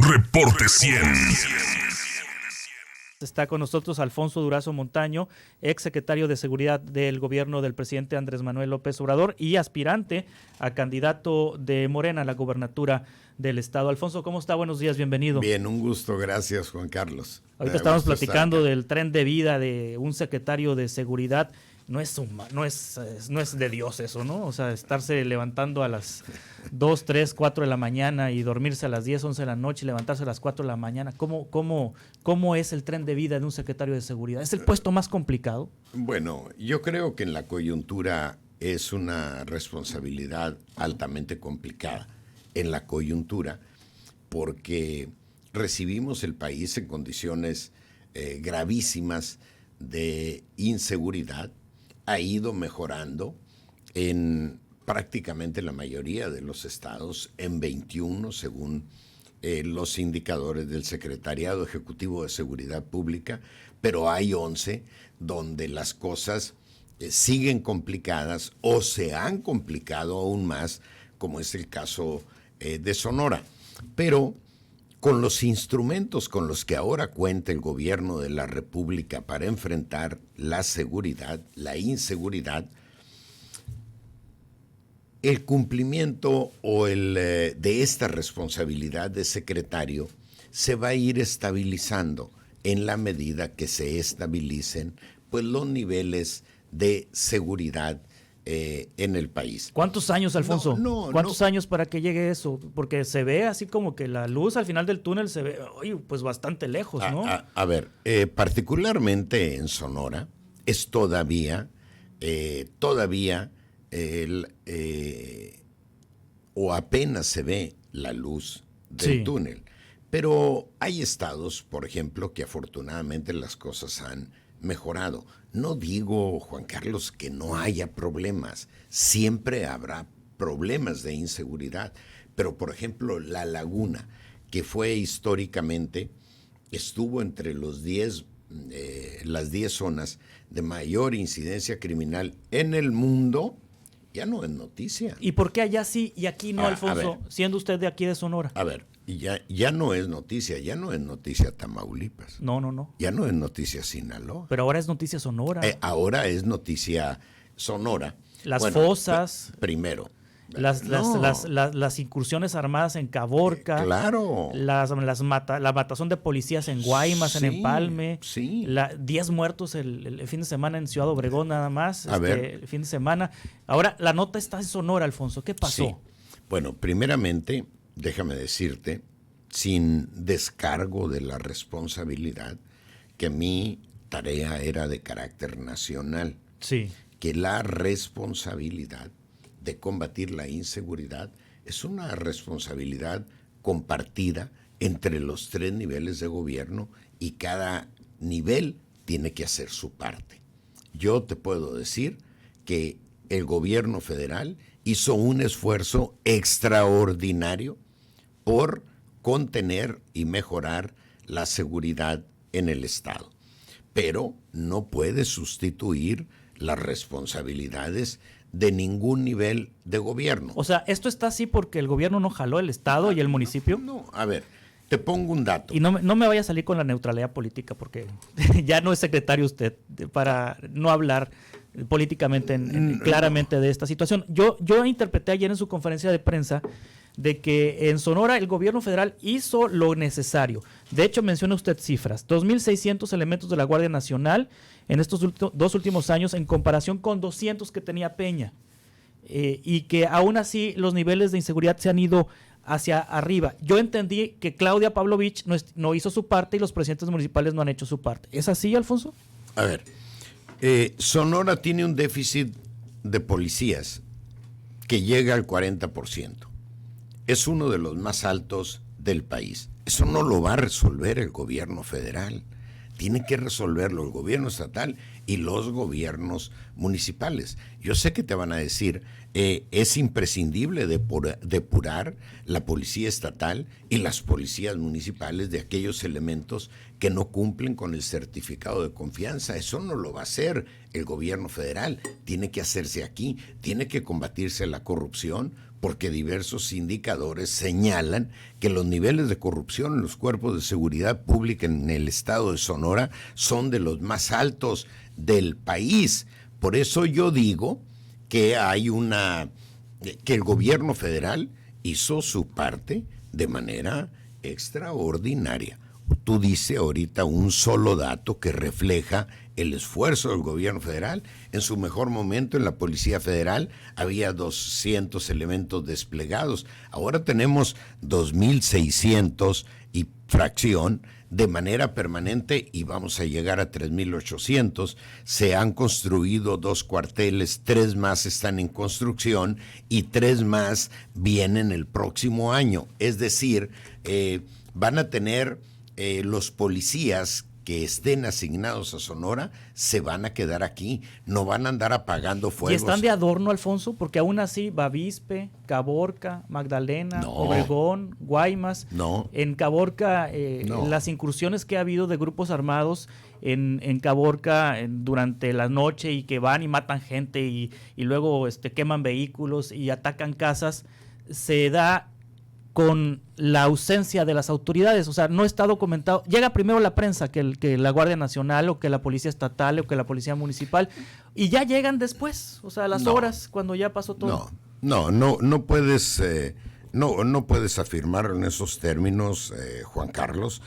Reporte 100. Está con nosotros Alfonso Durazo Montaño, ex secretario de Seguridad del gobierno del presidente Andrés Manuel López Obrador y aspirante a candidato de Morena a la gubernatura del estado. Alfonso, ¿cómo está? Buenos días, bienvenido. Bien, un gusto, gracias Juan Carlos. Ahorita estamos platicando del tren de vida de un secretario de Seguridad. No es de Dios eso, ¿no? O sea, estarse levantando a las 2, 3, 4 de la mañana y dormirse a las 10, 11 de la noche y levantarse a las 4 de la mañana. ¿Cómo es el tren de vida de un secretario de Seguridad? ¿Es el puesto más complicado? Bueno, yo creo que en la coyuntura es una responsabilidad altamente complicada. En la coyuntura, porque recibimos el país en condiciones gravísimas de inseguridad. Ha ido mejorando en prácticamente la mayoría de los estados, en 21 según los indicadores del Secretariado Ejecutivo de Seguridad Pública, pero hay 11 donde las cosas siguen complicadas o se han complicado aún más, como es el caso de Sonora. Pero con los instrumentos con los que ahora cuenta el gobierno de la República para enfrentar la seguridad, la inseguridad, el cumplimiento de esta responsabilidad de secretario se va a ir estabilizando en la medida que se estabilicen pues, los niveles de seguridad en el país. ¿Cuántos años, Alfonso? ¿Cuántos años para que llegue eso? Porque se ve así como que la luz al final del túnel se ve, pues bastante lejos, ¿no? A ver, particularmente en Sonora, es todavía o apenas se ve la luz del túnel. Pero hay estados, por ejemplo, que afortunadamente las cosas han mejorado. No digo, Juan Carlos, que no haya problemas. Siempre habrá problemas de inseguridad. Pero, por ejemplo, La Laguna, que fue históricamente, estuvo entre las 10 zonas de mayor incidencia criminal en el mundo, ya no es noticia. ¿Y por qué allá sí y aquí no, Alfonso, siendo usted de aquí de Sonora? A ver, ya no es noticia Tamaulipas. No. Ya no es noticia Sinaloa. Pero ahora es noticia Sonora. Ahora es noticia Sonora. Las fosas. Primero. Las incursiones armadas en Caborca. Claro. La matazón de policías en Guaymas, en Empalme. Sí. 10 muertos el fin de semana en Ciudad Obregón nada más. El fin de semana. Ahora, la nota está en Sonora, Alfonso. ¿Qué pasó? Sí. Bueno, primeramente, déjame decirte, sin descargo de la responsabilidad, que mi tarea era de carácter nacional. Sí. Que la responsabilidad de combatir la inseguridad es una responsabilidad compartida entre los 3 niveles de gobierno y cada nivel tiene que hacer su parte. Yo te puedo decir que el gobierno federal hizo un esfuerzo extraordinario por contener y mejorar la seguridad en el estado, pero no puede sustituir las responsabilidades de ningún nivel de gobierno. O sea, ¿esto está así porque el gobierno no jaló el estado y el municipio? No, a ver, te pongo un dato. Y no me vaya a salir con la neutralidad política porque ya no es secretario usted para no hablar políticamente claramente de esta situación. Yo interpreté ayer en su conferencia de prensa de que en Sonora el gobierno federal hizo lo necesario. De hecho, menciona usted cifras, 2.600 elementos de la Guardia Nacional en estos 2 últimos años en comparación con 200 que tenía Peña. Y que aún así los niveles de inseguridad se han ido hacia arriba. Yo entendí que Claudia Pavlovich no hizo su parte y los presidentes municipales no han hecho su parte. ¿Es así, Alfonso? A ver, Sonora tiene un déficit de policías que llega al 40%. Es uno de los más altos del país. Eso no lo va a resolver el gobierno federal. Tiene que resolverlo el gobierno estatal y los gobiernos municipales. Yo sé que te van a decir, es imprescindible depurar la policía estatal y las policías municipales de aquellos elementos que no cumplen con el certificado de confianza. Eso no lo va a hacer el gobierno federal. Tiene que hacerse aquí, tiene que combatirse la corrupción porque diversos indicadores señalan que los niveles de corrupción en los cuerpos de seguridad pública en el estado de Sonora son de los más altos del país. Por eso yo digo que que el gobierno federal hizo su parte de manera extraordinaria. Tú dices ahorita un solo dato que refleja el esfuerzo del gobierno federal. En su mejor momento en la Policía Federal había 200 elementos desplegados. Ahora tenemos 2,600 y fracción de manera permanente y vamos a llegar a 3,800. Se han construido 2 cuarteles, 3 más están en construcción y 3 más vienen el próximo año. Es decir, van a tener los policías que estén asignados a Sonora se van a quedar aquí, no van a andar apagando fuegos. ¿Y están de adorno, Alfonso? Porque aún así, Bavispe, Caborca, Magdalena, Obregón, Guaymas. No. En Caborca, las incursiones que ha habido de grupos armados en Caborca durante la noche y que van y matan gente y luego queman vehículos y atacan casas, se da con la ausencia de las autoridades. O sea, no está documentado. Llega primero la prensa que la Guardia Nacional o que la Policía Estatal o que la Policía Municipal y ya llegan después, o sea, a las horas cuando ya pasó todo. No puedes afirmar en esos términos, Juan Carlos.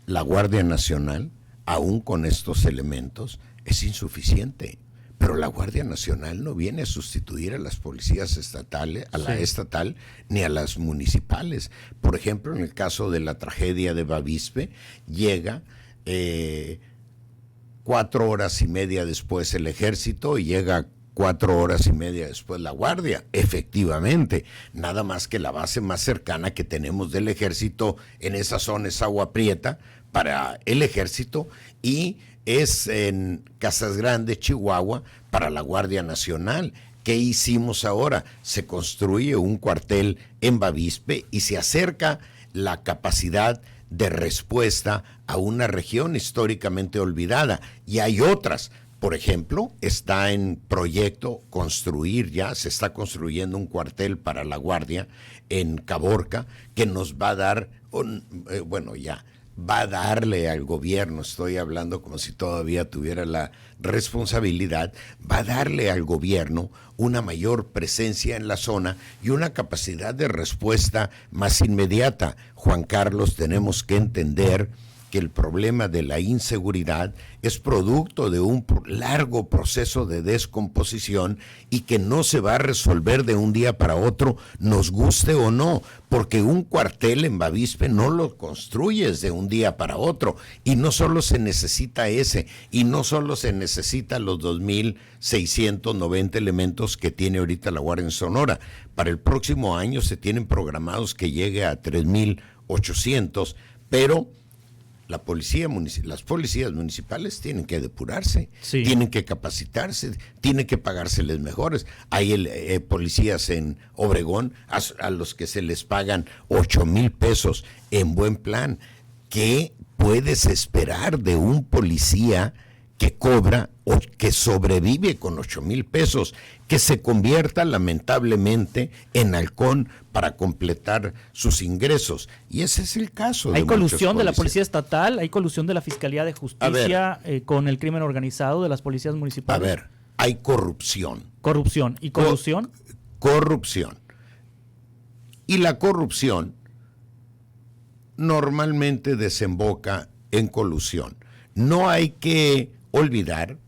La Guardia Nacional, aún con estos elementos, es insuficiente. Pero la Guardia Nacional no viene a sustituir a las policías estatales, a la estatal, ni a las municipales. Por ejemplo, en el caso de la tragedia de Bavispe, llega 4 horas y media después el ejército y llega 4 horas y media después la Guardia. Efectivamente, nada más que la base más cercana que tenemos del ejército en esa zona es Agua Prieta para el ejército y es en Casas Grandes, Chihuahua, para la Guardia Nacional. ¿Qué hicimos ahora? Se construye un cuartel en Bavispe y se acerca la capacidad de respuesta a una región históricamente olvidada. Y hay otras. Por ejemplo, está en proyecto se está construyendo un cuartel para la Guardia en Caborca que nos va a dar, va a darle al gobierno, estoy hablando como si todavía tuviera la responsabilidad, va a darle al gobierno una mayor presencia en la zona y una capacidad de respuesta más inmediata. Juan Carlos, tenemos que entender que el problema de la inseguridad es producto de un largo proceso de descomposición y que no se va a resolver de un día para otro, nos guste o no, porque un cuartel en Bavispe no lo construyes de un día para otro y no solo se necesita ese y no solo se necesita los 2,690 elementos que tiene ahorita la Guardia en Sonora. Para el próximo año se tienen programados que llegue a 3,800, pero las policías municipales tienen que depurarse, tienen que capacitarse, tienen que pagárseles mejores. Hay policías en Obregón a los que se les pagan 8,000 pesos en buen plan. ¿Qué puedes esperar de un policía que cobra o que sobrevive con 8,000 pesos, que se convierta lamentablemente en halcón para completar sus ingresos? Y ese es el caso. Hay colusión de la Policía Estatal, hay colusión de la Fiscalía de Justicia con el crimen organizado de las policías municipales. A ver, hay corrupción. Corrupción. ¿Y colusión? Corrupción. Y la corrupción normalmente desemboca en colusión. No hay que olvidar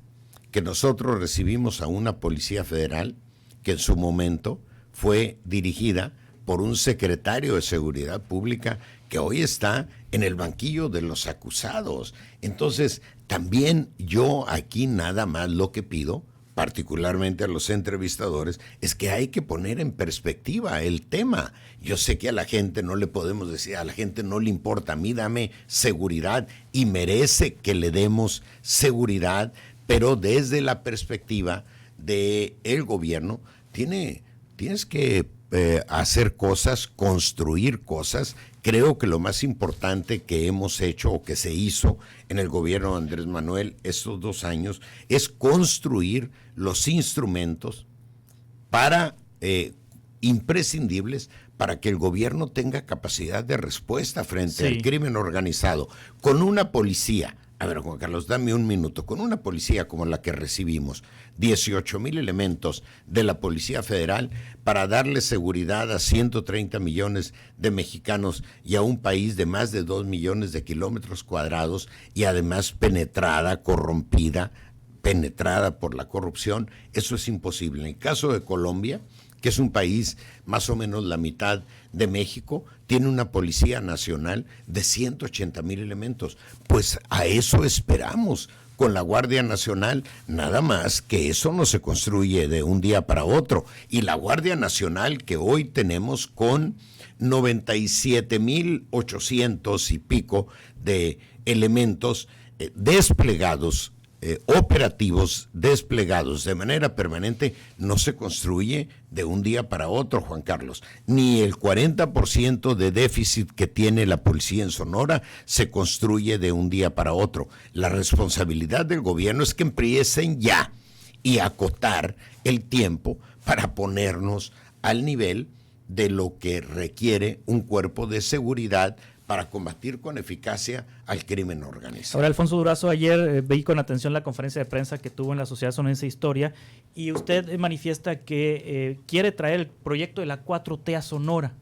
que nosotros recibimos a una Policía Federal que en su momento fue dirigida por un secretario de Seguridad Pública que hoy está en el banquillo de los acusados. Entonces, también yo aquí nada más lo que pido, particularmente a los entrevistadores, es que hay que poner en perspectiva el tema. Yo sé que a la gente no le podemos decir, a la gente no le importa, a mí dame seguridad y merece que le demos seguridad, pero desde la perspectiva del gobierno tienes que hacer cosas, construir cosas. Creo que lo más importante que hemos hecho o que se hizo en el gobierno de Andrés Manuel estos 2 años es construir los instrumentos para imprescindibles para que el gobierno tenga capacidad de respuesta frente al crimen organizado. Con una policía, a ver, Juan Carlos, dame un minuto, con una policía como la que recibimos, 18,000 elementos de la Policía Federal para darle seguridad a 130 millones de mexicanos y a un país de más de 2 millones de kilómetros cuadrados y además penetrada, corrompida, penetrada por la corrupción, eso es imposible. En el caso de Colombia, que es un país más o menos la mitad de México, tiene una Policía Nacional de 180,000 elementos. Pues a eso esperamos con la Guardia Nacional, nada más que eso no se construye de un día para otro. Y la Guardia Nacional que hoy tenemos con 97,800 y pico de elementos desplegados, operativos desplegados de manera permanente, no se construye de un día para otro, Juan Carlos. Ni el 40% de déficit que tiene la policía en Sonora se construye de un día para otro. La responsabilidad del gobierno es que empiecen ya y acotar el tiempo para ponernos al nivel de lo que requiere un cuerpo de seguridad para combatir con eficacia al crimen organizado. Ahora, Alfonso Durazo, ayer vi con atención la conferencia de prensa que tuvo en la Sociedad Sonorense de Historia y usted manifiesta que quiere traer el proyecto de la 4T a Sonora.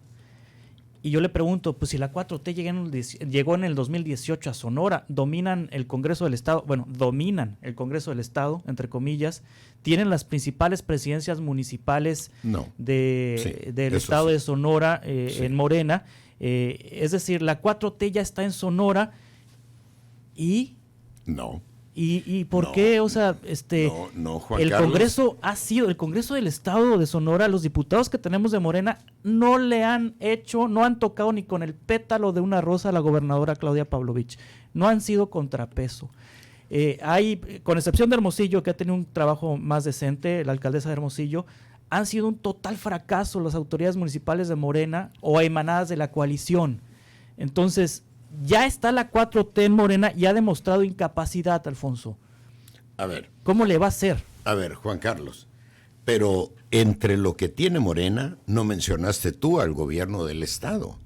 Y yo le pregunto, pues si la 4T llegó en el 2018 a Sonora, dominan el Congreso del Estado, entre comillas, tienen las principales presidencias municipales del Estado de Sonora en Morena. Es decir, la 4T ya está en Sonora y... No. ¿Y por qué? O sea, Juan el Carlos. Congreso el Congreso del Estado de Sonora, los diputados que tenemos de Morena, no han tocado ni con el pétalo de una rosa a la gobernadora Claudia Pavlovich. No han sido contrapeso. Con excepción de Hermosillo, que ha tenido un trabajo más decente, la alcaldesa de Hermosillo, han sido un total fracaso las autoridades municipales de Morena o emanadas de la coalición. Entonces, ya está la 4T en Morena y ha demostrado incapacidad, Alfonso. A ver. ¿Cómo le va a hacer? A ver, Juan Carlos, pero entre lo que tiene Morena, no mencionaste tú al gobierno del Estado,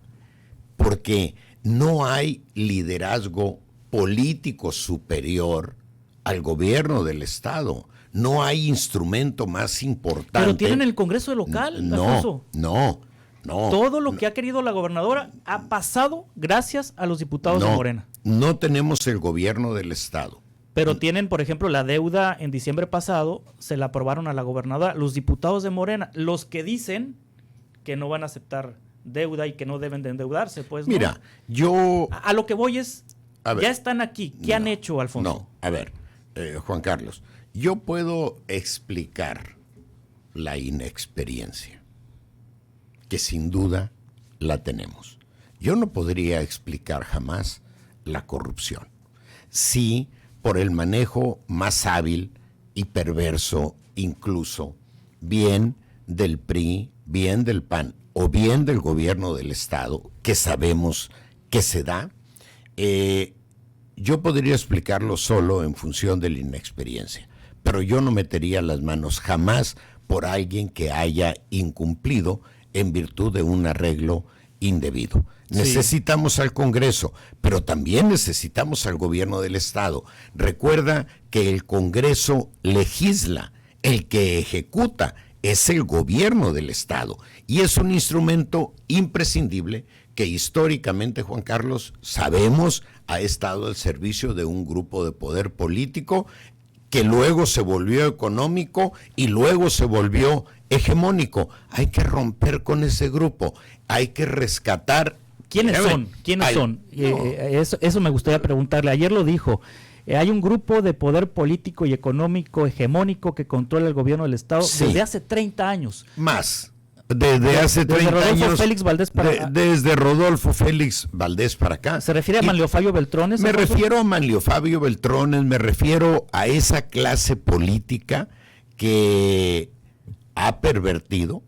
porque no hay liderazgo político superior al gobierno del Estado. No hay instrumento más importante. Pero tienen el Congreso local, Alfonso. No. Todo lo que ha querido la gobernadora ha pasado gracias a los diputados de Morena. No tenemos el gobierno del Estado. Pero tienen, por ejemplo, la deuda en diciembre pasado, se la aprobaron a la gobernadora. Los diputados de Morena, los que dicen que no van a aceptar deuda y que no deben de endeudarse, pues no. Mira, yo... A lo que voy es, ya están aquí. ¿Qué han hecho, Alfonso? No, a ver, Juan Carlos, yo puedo explicar la inexperiencia, que sin duda la tenemos. Yo no podría explicar jamás la corrupción. Sí, por el manejo más hábil y perverso, incluso, bien del PRI, bien del PAN o bien del gobierno del Estado, que sabemos que se da, yo podría explicarlo solo en función de la inexperiencia, pero yo no metería las manos jamás por alguien que haya incumplido en virtud de un arreglo indebido. Sí. Necesitamos al Congreso, pero también necesitamos al gobierno del Estado. Recuerda que el Congreso legisla, el que ejecuta es el gobierno del Estado y es un instrumento imprescindible que históricamente, Juan Carlos, sabemos ha estado al servicio de un grupo de poder político que luego se volvió económico y luego se volvió hegemónico. Hay que romper con ese grupo, hay que rescatar. ¿Quiénes son? Eso me gustaría preguntarle. Ayer lo dijo. Hay un grupo de poder político y económico hegemónico que controla el gobierno del Estado desde hace 30 años. Más. Desde hace 30 años. Desde Rodolfo Félix Valdés para acá. ¿Se refiere a Manlio Fabio Beltrones? Me refiero a Manlio Fabio Beltrones, me refiero a esa clase política que ha pervertido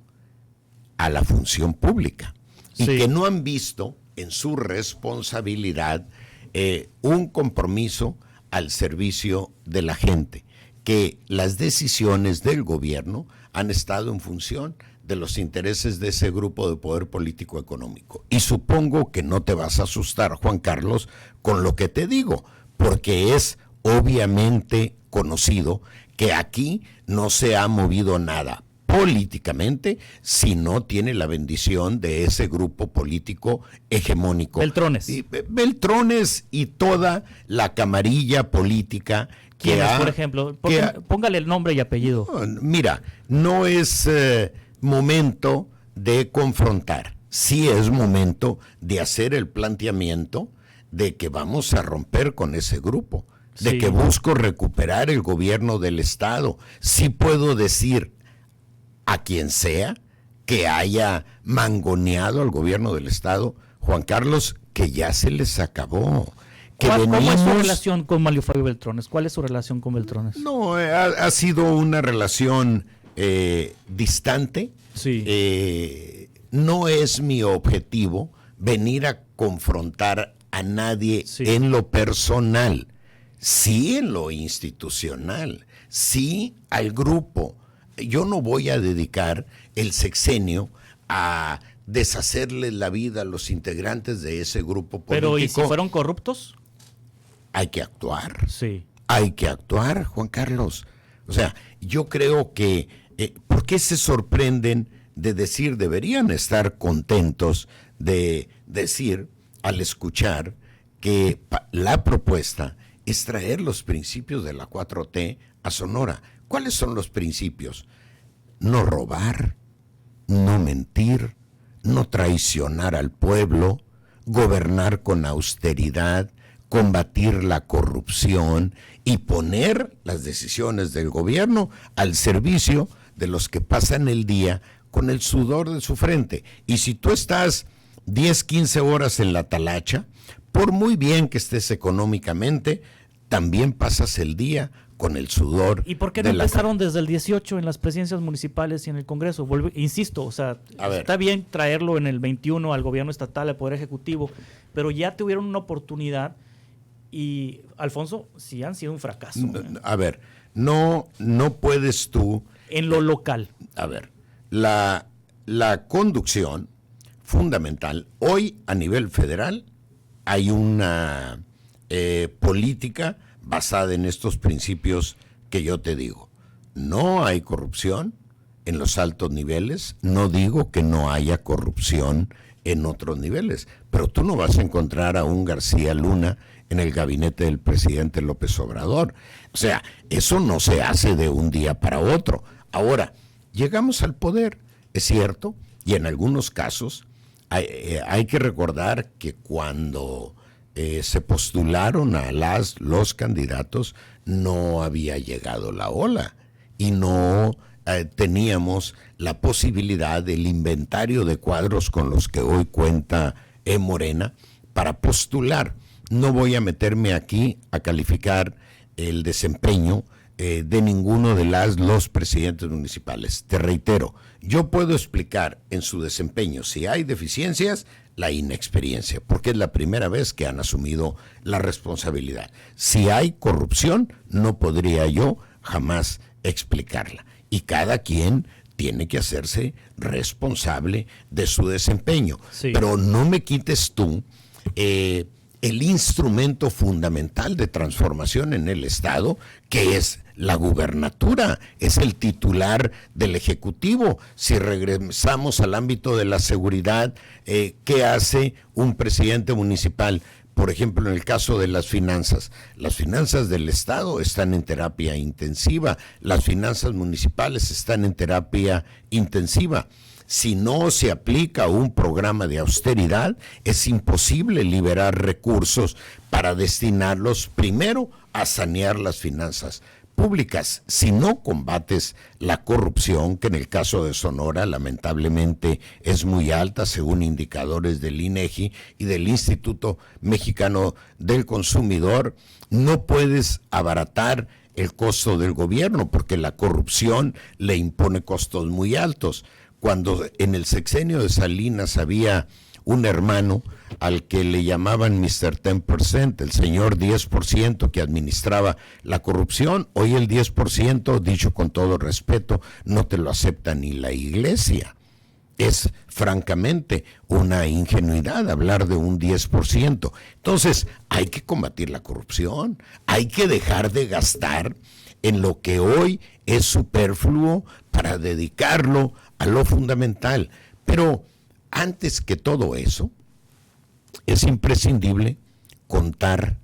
a la función pública y que no han visto en su responsabilidad un compromiso al servicio de la gente, que las decisiones del gobierno han estado en función de los intereses de ese grupo de poder político económico. Y supongo que no te vas a asustar, Juan Carlos, con lo que te digo, porque es obviamente conocido que aquí no se ha movido nada políticamente si no tiene la bendición de ese grupo político hegemónico. Beltrones. Beltrones y toda la camarilla política que ¿Quiénes, por ejemplo? Póngale el nombre y apellido. Mira, no es momento de confrontar. Sí es momento de hacer el planteamiento de que vamos a romper con ese grupo, de que busco recuperar el gobierno del Estado. Sí puedo decir a quien sea que haya mangoneado al gobierno del Estado, Juan Carlos, que ya se les acabó. ¿Cómo es su relación con Manlio Fabio Beltrones? ¿Cuál es su relación con Beltrones? No, ha sido una relación distante. Sí. No es mi objetivo venir a confrontar a nadie en lo personal, sí en lo institucional, sí al grupo. Yo no voy a dedicar el sexenio a deshacerle la vida a los integrantes de ese grupo político. Pero ¿y si fueron corruptos? Hay que actuar. Sí. Hay que actuar, Juan Carlos. O sea, yo creo que, ¿por qué se sorprenden de decir, deberían estar contentos de decir, al escuchar, que la propuesta es traer los principios de la 4T a Sonora? ¿Cuáles son los principios? No robar, no mentir, no traicionar al pueblo, gobernar con austeridad, combatir la corrupción y poner las decisiones del gobierno al servicio de los que pasan el día con el sudor de su frente. Y si tú estás 10, 15 horas en la talacha, por muy bien que estés económicamente, también pasas el día con el sudor. ¿Y por qué no empezaron desde el 18 en las presidencias municipales y en el Congreso? Insisto, o sea, está bien traerlo en el 21 al gobierno estatal, al Poder Ejecutivo, pero ya tuvieron una oportunidad y, Alfonso, sí han sido un fracaso. A ver, no puedes tú... En lo local. A ver, la conducción fundamental, hoy a nivel federal hay una política basada en estos principios que yo te digo. No hay corrupción en los altos niveles, no digo que no haya corrupción en otros niveles, pero tú no vas a encontrar a un García Luna en el gabinete del presidente López Obrador. O sea, eso no se hace de un día para otro. Ahora, llegamos al poder, es cierto, y en algunos casos hay que recordar que cuando se postularon a los candidatos, no había llegado la ola y no teníamos la posibilidad del inventario de cuadros con los que hoy cuenta Morena para postular. No voy a meterme aquí a calificar el desempeño de ninguno de los presidentes municipales. Te reitero, yo puedo explicar en su desempeño si hay deficiencias, la inexperiencia, porque es la primera vez que han asumido la responsabilidad. Si hay corrupción, no podría yo jamás explicarla. Y cada quien tiene que hacerse responsable de su desempeño. Sí. Pero no me quites tú el instrumento fundamental de transformación en el Estado, que es la gubernatura, es el titular del Ejecutivo. Si regresamos al ámbito de la seguridad, ¿qué hace un presidente municipal? Por ejemplo, en el caso de las finanzas del Estado están en terapia intensiva, las finanzas municipales están en terapia intensiva. Si no se aplica un programa de austeridad, es imposible liberar recursos para destinarlos primero a sanear las finanzas públicas. Si no combates la corrupción, que en el caso de Sonora lamentablemente es muy alta según indicadores del INEGI y del Instituto Mexicano del Consumidor, no puedes abaratar el costo del gobierno porque la corrupción le impone costos muy altos. Cuando en el sexenio de Salinas había un hermano al que le llamaban Mr. 10%, el señor 10% que administraba la corrupción. Hoy el 10%, dicho con todo respeto, no te lo acepta ni la iglesia. Es francamente una ingenuidad hablar de un 10%. Entonces, hay que combatir la corrupción, hay que dejar de gastar en lo que hoy es superfluo para dedicarlo a lo fundamental. Pero antes que todo eso, es imprescindible contar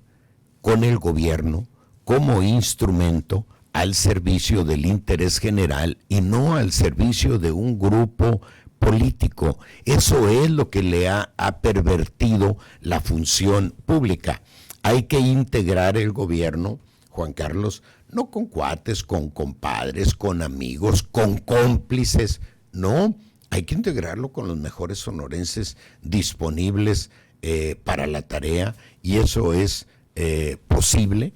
con el gobierno como instrumento al servicio del interés general y no al servicio de un grupo político. Eso es lo que le ha pervertido la función pública. Hay que integrar el gobierno, Juan Carlos, no con cuates, con compadres, con amigos, con cómplices, no, hay que integrarlo con los mejores sonorenses disponibles para la tarea, y eso es posible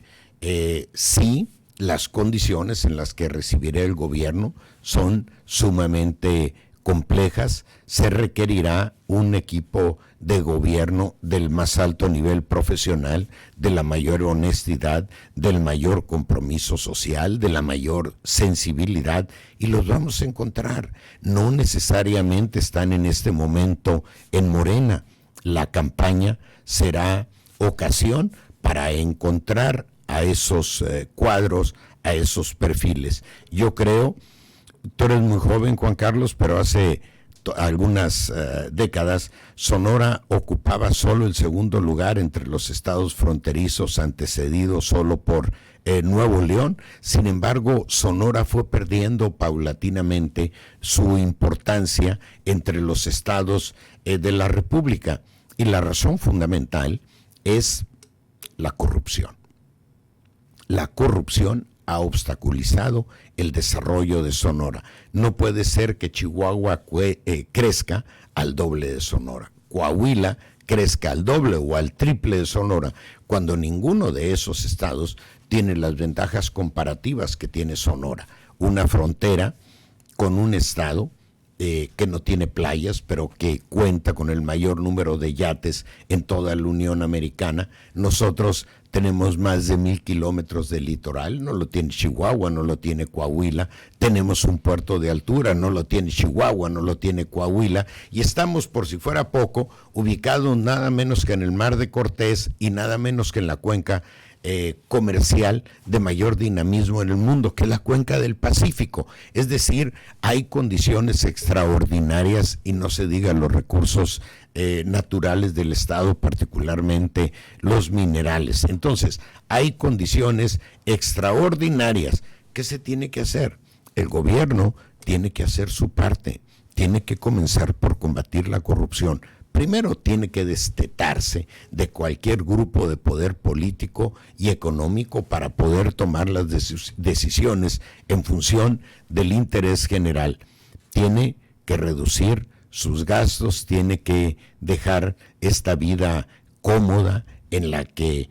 si las condiciones en las que recibirá el gobierno son sumamente complejas. Se requerirá un equipo de gobierno del más alto nivel profesional, de la mayor honestidad, del mayor compromiso social, de la mayor sensibilidad, y los vamos a encontrar. No necesariamente están en este momento en Morena. La campaña será ocasión para encontrar a esos cuadros, a esos perfiles. Yo creo, tú eres muy joven, Juan Carlos, pero hace algunas décadas Sonora ocupaba solo el segundo lugar entre los estados fronterizos, antecedido solo por Nuevo León. Sin embargo, Sonora fue perdiendo paulatinamente su importancia entre los estados de la República, y la razón fundamental es la corrupción. La corrupción ha obstaculizado el desarrollo de Sonora. No puede ser que Chihuahua crezca al doble de Sonora, Coahuila crezca al doble o al triple de Sonora, cuando ninguno de esos estados tiene las ventajas comparativas que tiene Sonora. Una frontera con un estado que no tiene playas, pero que cuenta con el mayor número de yates en toda la Unión Americana. Nosotros tenemos más de 1,000 kilómetros de litoral, no lo tiene Chihuahua, no lo tiene Coahuila. Tenemos un puerto de altura, no lo tiene Chihuahua, no lo tiene Coahuila. Y estamos, por si fuera poco, ubicados nada menos que en el Mar de Cortés y nada menos que en la cuenca comercial de mayor dinamismo en el mundo, que es la cuenca del Pacífico. Es decir, hay condiciones extraordinarias, y no se diga los recursos naturales del estado, particularmente los minerales. Entonces, hay condiciones extraordinarias. ¿Qué se tiene que hacer? El gobierno tiene que hacer su parte, tiene que comenzar por combatir la corrupción. Primero tiene que destetarse de cualquier grupo de poder político y económico para poder tomar las decisiones en función del interés general. Tiene que reducir sus gastos, tiene que dejar esta vida cómoda en la que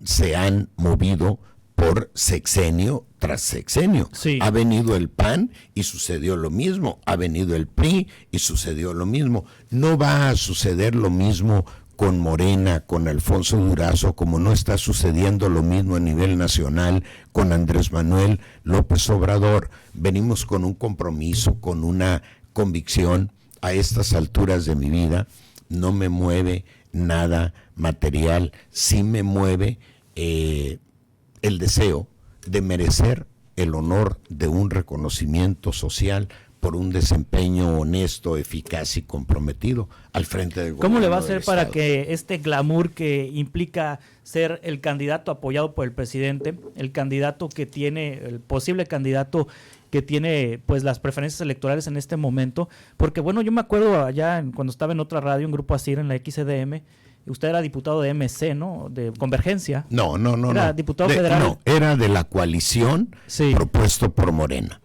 se han movido por sexenio tras sexenio. Sí. Ha venido el PAN y sucedió lo mismo, ha venido el PRI y sucedió lo mismo. No va a suceder lo mismo con Morena, con Alfonso Durazo, como no está sucediendo lo mismo a nivel nacional con Andrés Manuel López Obrador. Venimos con un compromiso, con una convicción. A estas alturas de mi vida no me mueve nada material, sí me mueve el deseo de merecer el honor de un reconocimiento social por un desempeño honesto, eficaz y comprometido al frente del gobierno. ¿Cómo le va a hacer del para Estado? que este glamour que implica ser el candidato apoyado por el presidente, el candidato que tiene, el posible candidato que tiene pues las preferencias electorales en este momento? Porque bueno, yo me acuerdo allá cuando estaba en otra radio, un grupo así en la XCDM, usted era diputado de MC, ¿no? De Convergencia. No. Era diputado federal. No, era de la coalición propuesto por Morena.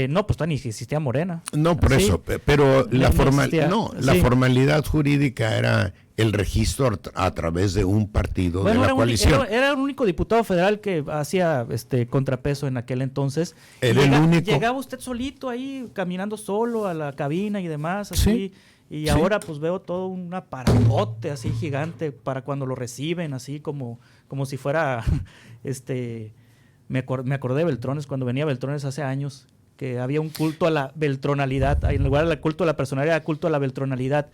No, pues ni existía Morena. No, por Sí. eso, pero la Sí. formalidad jurídica era el registro a través de un partido de la coalición. Era el único diputado federal que hacía contrapeso en aquel entonces. Era el único. Llegaba usted solito ahí, caminando solo a la cabina y demás, así. Sí. Y Sí. ahora pues veo todo un aparato así gigante para cuando lo reciben, así como si fuera, me acordé de Beltrones, cuando venía Beltrones hace años, que había un culto a la beltronalidad, en lugar del culto a la personalidad, culto a la beltronalidad.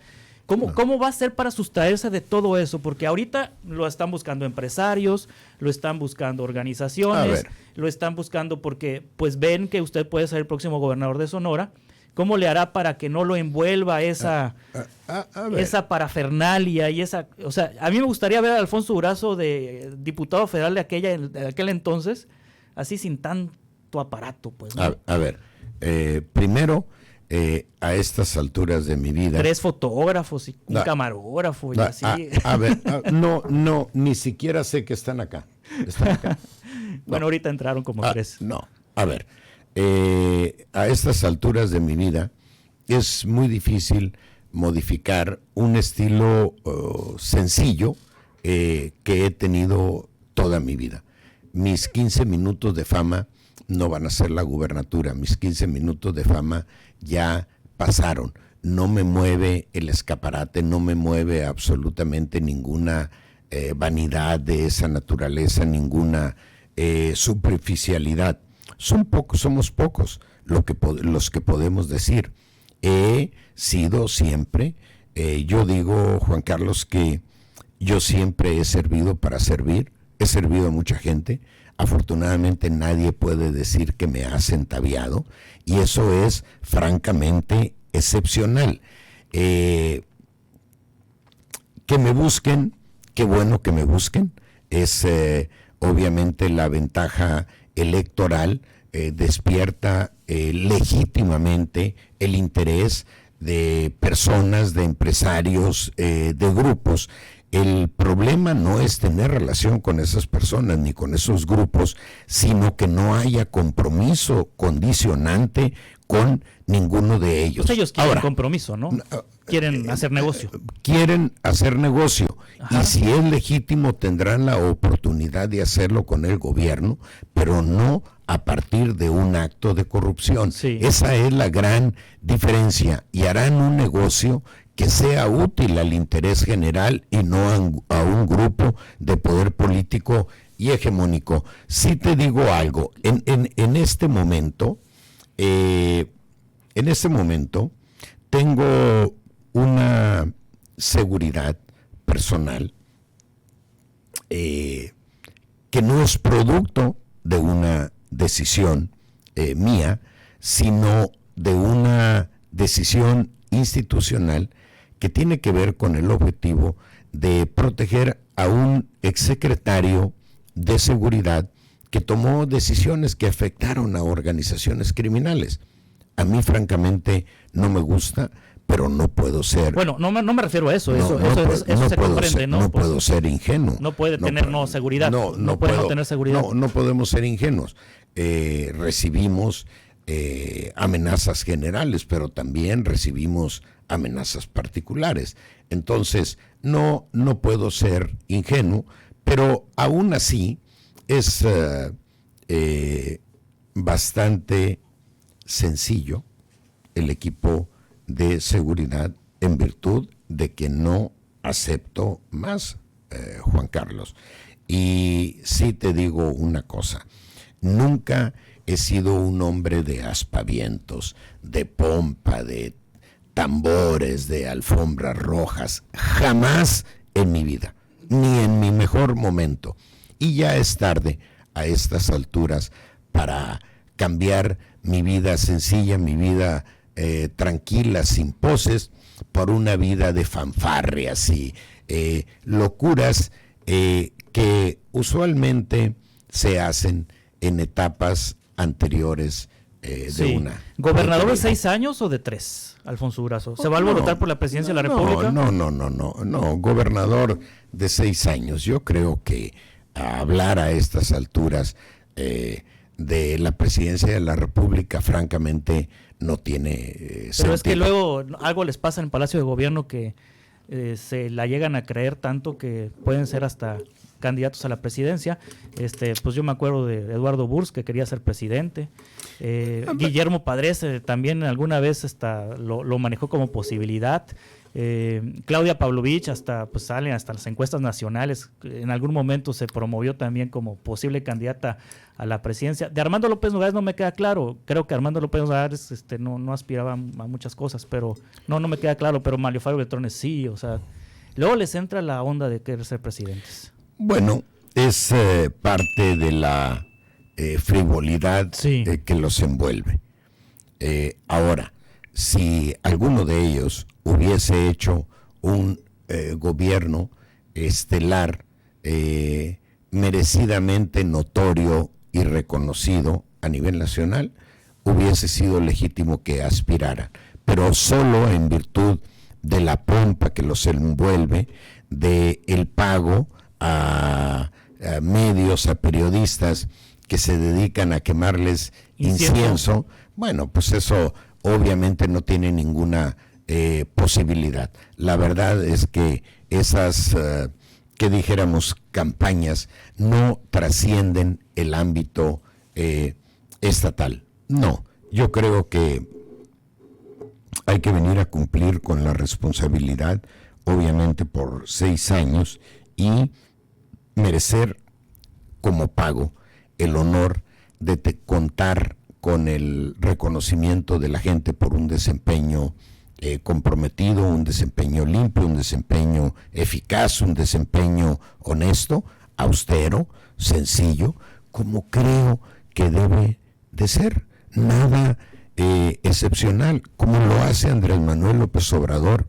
¿Cómo va a ser para sustraerse de todo eso? Porque ahorita lo están buscando empresarios, lo están buscando organizaciones, lo están buscando porque pues ven que usted puede ser el próximo gobernador de Sonora. ¿Cómo le hará para que no lo envuelva esa parafernalia y esa... O sea, a mí me gustaría ver a Alfonso Durazo de diputado federal de aquel entonces, así sin tanto aparato, pues, ¿no? A ver, primero, a estas alturas de mi vida... 3 fotógrafos y un camarógrafo y así. A ver, no, ni siquiera sé que están acá. Bueno, ahorita entraron como 3. No, a ver, a estas alturas de mi vida es muy difícil modificar un estilo sencillo que he tenido toda mi vida. Mis 15 minutos de fama no van a ser la gubernatura, mis 15 minutos de fama ya pasaron. No me mueve el escaparate, no me mueve absolutamente ninguna vanidad de esa naturaleza, ninguna superficialidad. Somos pocos los que podemos decir. He sido siempre, yo digo, Juan Carlos, que yo siempre he servido para servir, he servido a mucha gente. Afortunadamente nadie puede decir que me ha centaviado y eso es francamente excepcional. Que me busquen, qué bueno que me busquen, es obviamente la ventaja electoral, despierta legítimamente el interés de personas, de empresarios, de grupos. El problema no es tener relación con esas personas ni con esos grupos, sino que no haya compromiso condicionante con ninguno de ellos. Pues ellos quieren compromiso, ¿no? Quieren hacer negocio. Quieren hacer negocio. Ajá. Y si es legítimo tendrán la oportunidad de hacerlo con el gobierno, pero no a partir de un acto de corrupción. Sí. Esa es la gran diferencia. Y harán un negocio que sea útil al interés general y no a un grupo de poder político y hegemónico. Sí te digo algo, en este momento tengo una seguridad personal que no es producto de una decisión mía, sino de una decisión institucional que tiene que ver con el objetivo de proteger a un exsecretario de seguridad que tomó decisiones que afectaron a organizaciones criminales. A mí francamente no me gusta, pero no puedo ser... Bueno, no me refiero a eso, eso se comprende, ¿no? No puedo ser ingenuo. No puede tener seguridad, no puede tener seguridad. No podemos ser ingenuos. Recibimos amenazas generales, pero también recibimos amenazas particulares. Entonces, no puedo ser ingenuo, pero aún así es bastante sencillo el equipo de seguridad en virtud de que no acepto más, Juan Carlos. Y sí te digo una cosa, nunca he sido un hombre de aspavientos, de pompa, de tambores, de alfombras rojas, jamás en mi vida, ni en mi mejor momento. Y ya es tarde a estas alturas para cambiar mi vida sencilla, mi vida tranquila, sin poses, por una vida de fanfarrias y locuras que usualmente se hacen en etapas anteriores de una... ¿Gobernador de 6 años o de 3, Alfonso Durazo? ¿Se va a alborotar por la presidencia de la República? No, gobernador de 6 años. Yo creo que hablar a estas alturas de la presidencia de la República, francamente, no tiene Pero sentido. es que luego algo les pasa en el Palacio de Gobierno que se la llegan a creer tanto que pueden ser hasta candidatos a la presidencia. Pues yo me acuerdo de Eduardo Burz, que quería ser presidente. Guillermo Padres también alguna vez lo manejó como posibilidad. Claudia Pavlovich pues salen hasta las encuestas nacionales. En algún momento se promovió también como posible candidata a la presidencia. De Armando López Nogales no me queda claro. Creo que Armando López Nogales no aspiraba a muchas cosas, pero no me queda claro. Pero Mario Fabio Beltrones sí, o sea, luego les entra la onda de querer ser presidentes. Bueno, es parte de la frivolidad que los envuelve. Ahora, si alguno de ellos hubiese hecho un gobierno estelar merecidamente notorio y reconocido a nivel nacional, hubiese sido legítimo que aspiraran, pero solo en virtud de la pompa que los envuelve, de el pago a medios, a periodistas que se dedican a quemarles incienso. Bueno, pues eso obviamente no tiene ninguna posibilidad. La verdad es que esas, que dijéramos, campañas no trascienden el ámbito estatal. No, yo creo que hay que venir a cumplir con la responsabilidad, obviamente por 6 años, y merecer como pago el honor de contar con el reconocimiento de la gente por un desempeño comprometido, un desempeño limpio, un desempeño eficaz, un desempeño honesto, austero, sencillo, como creo que debe de ser. Nada excepcional, como lo hace Andrés Manuel López Obrador,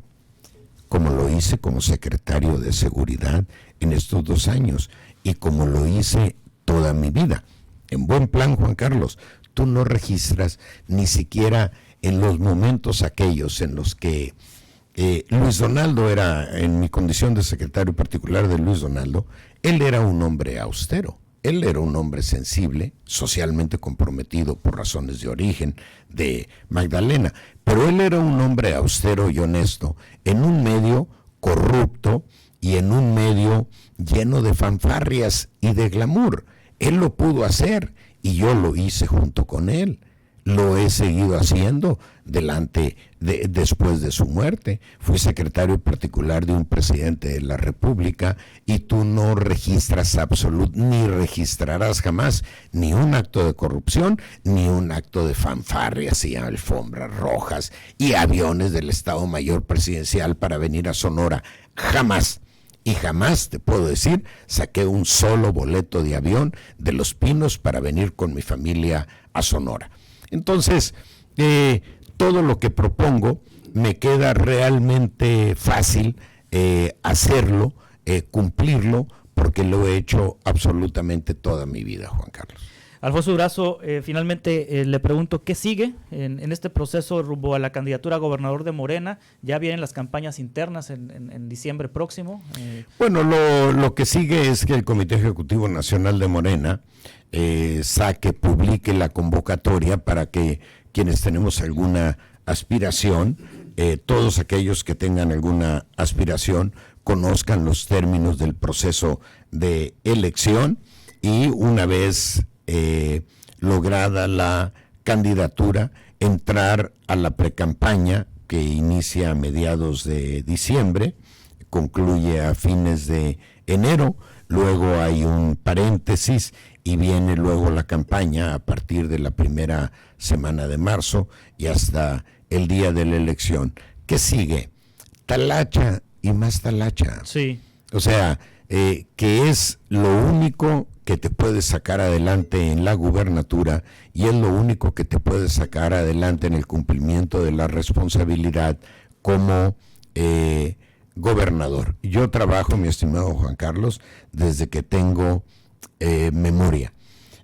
como lo hice como secretario de Seguridad en estos 2 años y como lo hice toda mi vida. En buen plan, Juan Carlos, tú no registras ni siquiera en los momentos aquellos en los que Luis Donaldo era, en mi condición de secretario particular de Luis Donaldo, él era un hombre austero. Él era un hombre sensible, socialmente comprometido por razones de origen de Magdalena, pero él era un hombre austero y honesto en un medio corrupto y en un medio lleno de fanfarrias y de glamour. Él lo pudo hacer y yo lo hice junto con él. Lo he seguido haciendo después de su muerte. Fui secretario particular de un presidente de la República y tú no registras ni registrarás jamás ni un acto de corrupción, ni un acto de fanfarrias y alfombras rojas y aviones del Estado Mayor Presidencial para venir a Sonora. Jamás. Y jamás, te puedo decir, saqué un solo boleto de avión de Los Pinos para venir con mi familia a Sonora. Entonces, todo lo que propongo me queda realmente fácil hacerlo, cumplirlo, porque lo he hecho absolutamente toda mi vida, Juan Carlos. Alfonso Durazo, finalmente le pregunto, ¿qué sigue en este proceso rumbo a la candidatura a gobernador de Morena? Ya vienen las campañas internas en diciembre próximo. Bueno, lo que sigue es que el Comité Ejecutivo Nacional de Morena publique la convocatoria para que quienes tenemos alguna aspiración, todos aquellos que tengan alguna aspiración, conozcan los términos del proceso de elección y una vez lograda la candidatura, entrar a la precampaña que inicia a mediados de diciembre, concluye a fines de enero, luego hay un paréntesis y viene luego la campaña a partir de la primera semana de marzo y hasta el día de la elección. ¿Qué sigue? Talacha y más talacha. Sí. O sea, que es lo único que te puede sacar adelante en la gubernatura y es lo único que te puede sacar adelante en el cumplimiento de la responsabilidad como gobernador. Yo trabajo, mi estimado Juan Carlos, desde que tengo memoria.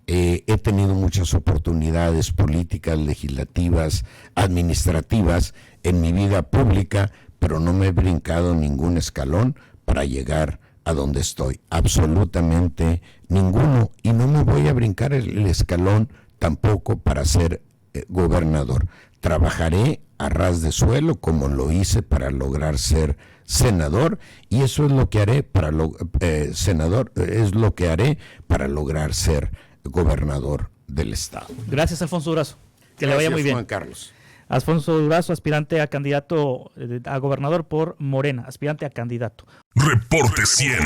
He tenido muchas oportunidades políticas, legislativas, administrativas en mi vida pública, pero no me he brincado ningún escalón para llegar a donde estoy, absolutamente ninguno, y no me voy a brincar el escalón tampoco para ser gobernador. Trabajaré a ras de suelo, como lo hice para lograr ser senador, y eso es lo que haré para senador, es lo que haré para lograr ser gobernador del estado. Gracias, Alfonso Durazo. Que le vaya muy bien. Juan Carlos. Alfonso Durazo, aspirante a candidato a gobernador por Morena, aspirante a candidato. Reporte 100.